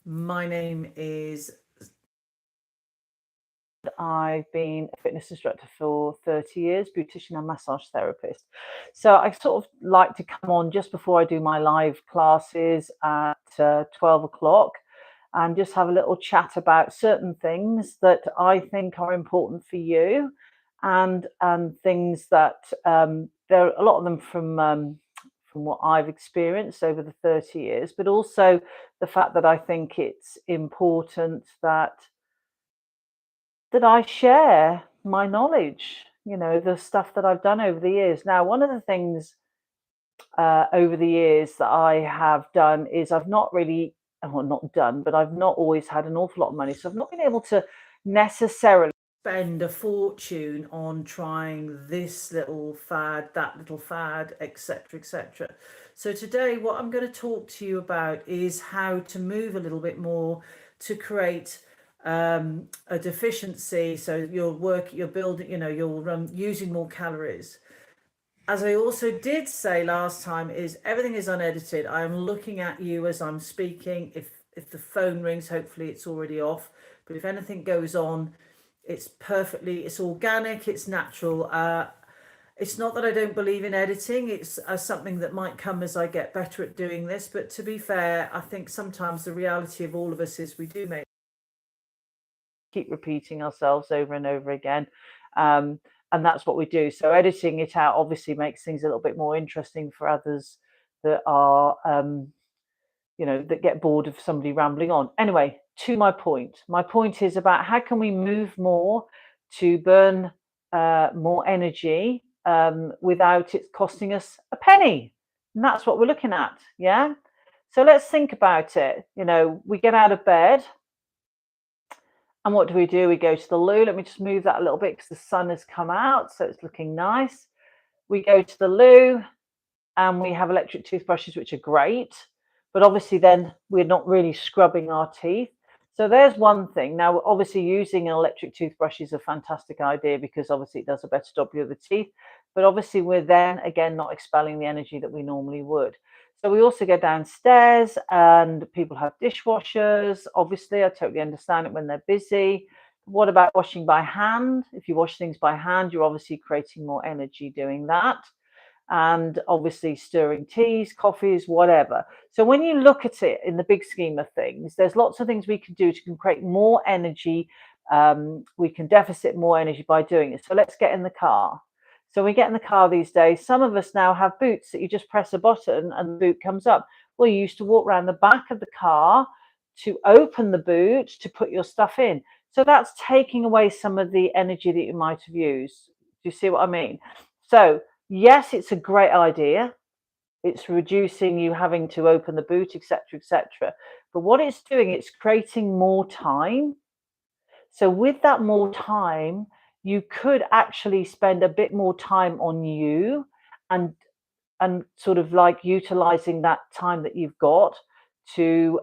My name is. I've been a fitness instructor for 30 years, beautician and massage therapist. So I sort of like to come on just before I do my live classes at 12 o'clock and just have a little chat about certain things that I think are important for you and things that there are a lot of them from what I've experienced over the 30 years, but also the fact that I think it's important that I share my knowledge, the stuff that I've done over the years. Now, one of the things over the years that I have done is I've not really, well, not done, but I've not always had an awful lot of money. So I've not been able to necessarily spend a fortune on trying this little fad, that little fad, etc., etc. So today, what I'm going to talk to you about is how to move a little bit more to create a deficiency. So you're building, you're using more calories. As I also did say last time, is everything is unedited. I'm looking at you as I'm speaking. If the phone rings, hopefully it's already off. But if anything goes on, it's organic, it's natural. It's not that I don't believe in editing. It's something that might come as I get better at doing this. But to be fair, I think sometimes the reality of all of us is we do make keep repeating ourselves over and over again. Um, and that's what we do. So editing it out obviously makes things a little bit more interesting for others that are, that get bored of somebody rambling on. Anyway, to my point. My point is about how can we move more to burn more energy without it costing us a penny. And that's what we're looking at. Yeah. So let's think about it. We get out of bed, and what do? We go to the loo. Let me just move that a little bit because the sun has come out, so it's looking nice. We go to the loo and we have electric toothbrushes, which are great, but obviously then we're not really scrubbing our teeth. So there's one thing. Now, obviously, using an electric toothbrush is a fantastic idea because obviously it does a better job of the teeth, but obviously we're then again not expelling the energy that we normally would. So we also go downstairs and people have dishwashers. Obviously, I totally understand it when they're busy. What about washing by hand? If you wash things by hand, you're obviously creating more energy doing that. And obviously stirring teas, coffees, whatever. So when you look at it in the big scheme of things, there's lots of things we can do to create more energy. We can deficit more energy by doing it. So let's get in the car. So we get in the car these days. Some of us now have boots that you just press a button and the boot comes up. Well, you used to walk around the back of the car to open the boot to put your stuff in. So that's taking away some of the energy that you might have used. Do you see what I mean? So yes, it's a great idea. It's reducing you having to open the boot, etc., etc. But what it's doing, it's creating more time. So with that more time, you could actually spend a bit more time on you and sort of like utilizing that time that you've got to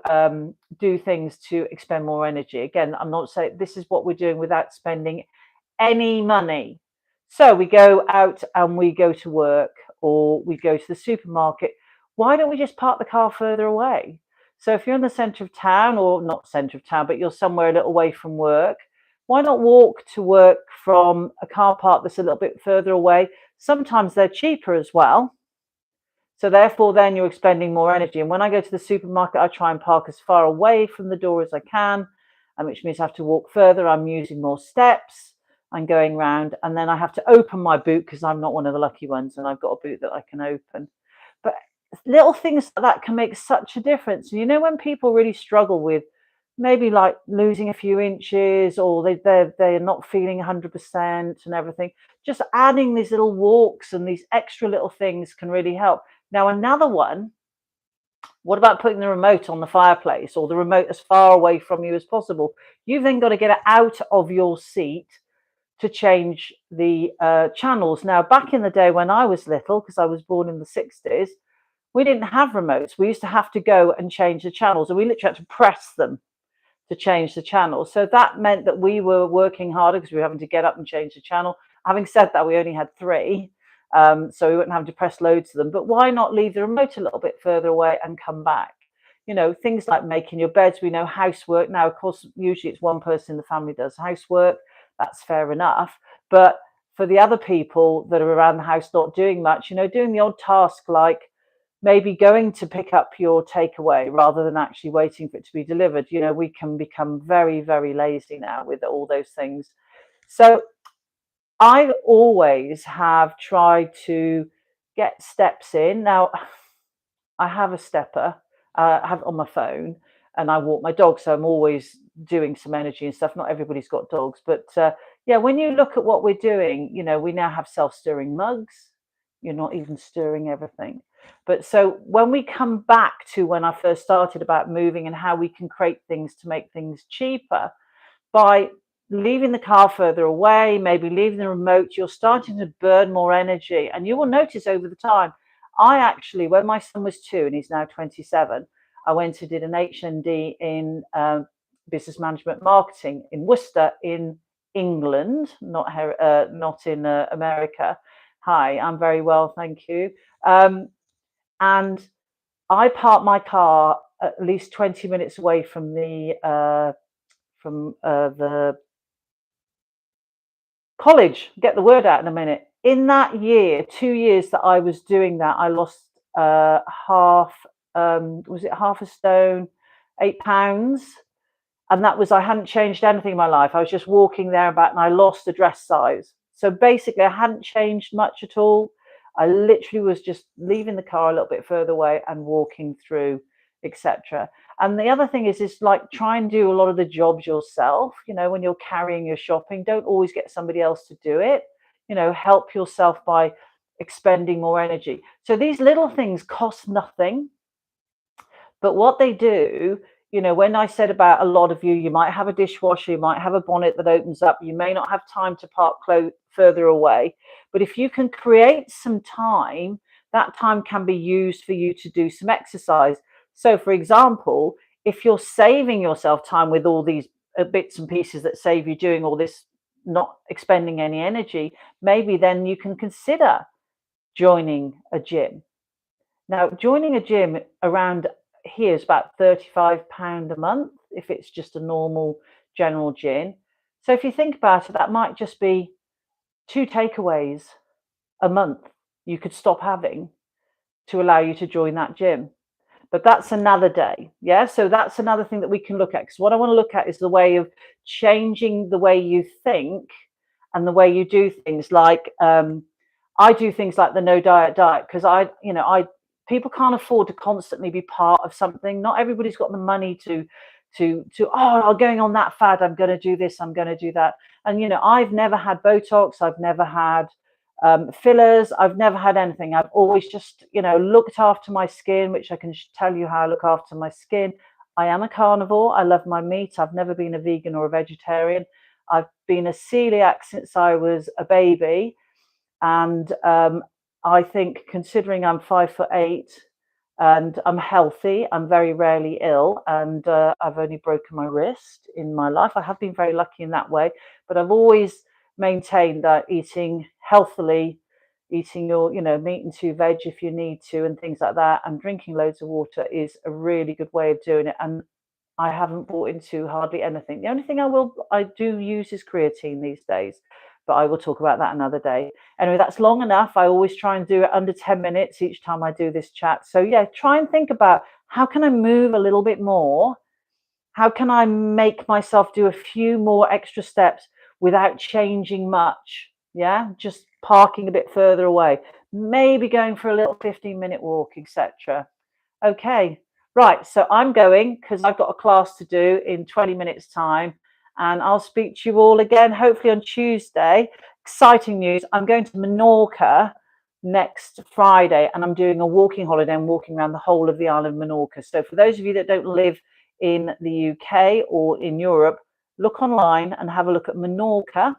do things to expend more energy. Again, I'm not saying this is what we're doing without spending any money. So we go out and we go to work or we go to the supermarket. Why don't we just park the car further away? So if you're in the centre of town, or not centre of town, but you're somewhere a little away from work, why not walk to work from a car park that's a little bit further away? Sometimes they're cheaper as well. So therefore, then you're expending more energy. And when I go to the supermarket, I try and park as far away from the door as I can, and which means I have to walk further. I'm using more steps. I'm going round, and then I have to open my boot because I'm not one of the lucky ones, and I've got a boot that I can open. But little things like that can make such a difference. And when people really struggle with maybe like losing a few inches, or they're not feeling 100% and everything, just adding these little walks and these extra little things can really help. Now, another one, what about putting the remote on the fireplace or the remote as far away from you as possible? You've then got to get it out of your seat to change the channels. Now, back in the day when I was little, because I was born in the 60s, we didn't have remotes. We used to have to go and change the channels, and we literally had to press them to change the channel. So that meant that we were working harder because we were having to get up and change the channel. Having said that, we only had three, so we wouldn't have to press loads of them. But why not leave the remote a little bit further away and come back? you know, things like making your beds. We know housework. Now, of course, usually it's one person in the family does housework. That's fair enough. But for the other people that are around the house not doing much, you know, doing the odd task like maybe going to pick up your takeaway rather than actually waiting for it to be delivered. You know, we can become very, very lazy now with all those things. So I always have tried to get steps in. Now, I have a stepper, I have it on my phone, and I walk my dog, so I'm always doing some energy and stuff. Not everybody's got dogs, but yeah, when you look at what we're doing, you know, we now have self-stirring mugs. You're not even stirring everything. But so when we come back to when I first started about moving and how we can create things to make things cheaper, by leaving the car further away, maybe leaving the remote, you're starting to burn more energy. And you will notice over the time, I actually, when my son was 2 and he's now 27, I went and did an HND in business management marketing in Worcester in England, not in America. Hi, I'm very well, thank you. And I parked my car at least 20 minutes away from the college. Get the word out in a minute. In that year, 2 years that I was doing that, I lost half. Was it half a stone, 8 pounds? And that was, I hadn't changed anything in my life. I was just walking there about, and I lost the dress size. So basically, I hadn't changed much at all. I literally was just leaving the car a little bit further away and walking through, etc. And the other thing is like try and do a lot of the jobs yourself. You know, when you're carrying your shopping, don't always get somebody else to do it. You know, help yourself by expending more energy. So these little things cost nothing, but what they do, you know, when I said about a lot of you, you might have a dishwasher, you might have a bonnet that opens up, you may not have time to park clothes further away. But if you can create some time, that time can be used for you to do some exercise. So, for example, if you're saving yourself time with all these bits and pieces that save you doing all this, not expending any energy, maybe then you can consider joining a gym. Now, joining a gym around here is about £35 a month if it's just a normal general gym. So if you think about it, that might just be 2 takeaways a month you could stop having to allow you to join that gym. But that's another day. Yeah. So that's another thing that we can look at. Because what I want to look at is the way of changing the way you think and the way you do things. Like I do things like the no diet diet because people can't afford to constantly be part of something. Not everybody's got the money to I'm going on that fad, I'm going to do this, I'm going to do that. And you know, I've never had Botox, I've never had fillers, I've never had anything. I've always just, you know, looked after my skin, which I can tell you how I look after my skin. I am a carnivore, I love my meat. I've never been a vegan or a vegetarian. I've been a celiac since I was a baby. And I think, considering I'm 5'8" and I'm healthy, I'm very rarely ill, and I've only broken my wrist in my life. I have been very lucky in that way, but I've always maintained that eating healthily, eating your, you know, meat and 2 veg if you need to, and things like that, and drinking loads of water is a really good way of doing it. And I haven't bought into hardly anything. The only thing I do use is creatine these days, but I will talk about that another day. Anyway, that's long enough. I always try and do it under 10 minutes each time I do this chat. So yeah, try and think about how can I move a little bit more? How can I make myself do a few more extra steps without changing much? Yeah, just parking a bit further away, maybe going for a little 15-minute walk, etc. Okay, right. So I'm going because I've got a class to do in 20 minutes' time, and I'll speak to you all again, hopefully on Tuesday. Exciting news. I'm going to Menorca next Friday, and I'm doing a walking holiday and walking around the whole of the island of Menorca. So for those of you that don't live in the UK or in Europe, look online and have a look at Menorca.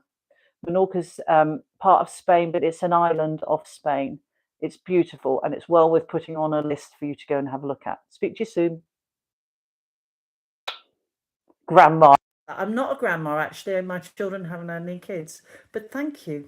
Menorca's part of Spain, but it's an island off Spain. It's beautiful and it's well worth putting on a list for you to go and have a look at. Speak to you soon. Grandma. I'm not a grandma, actually, and my children haven't had any kids, but thank you.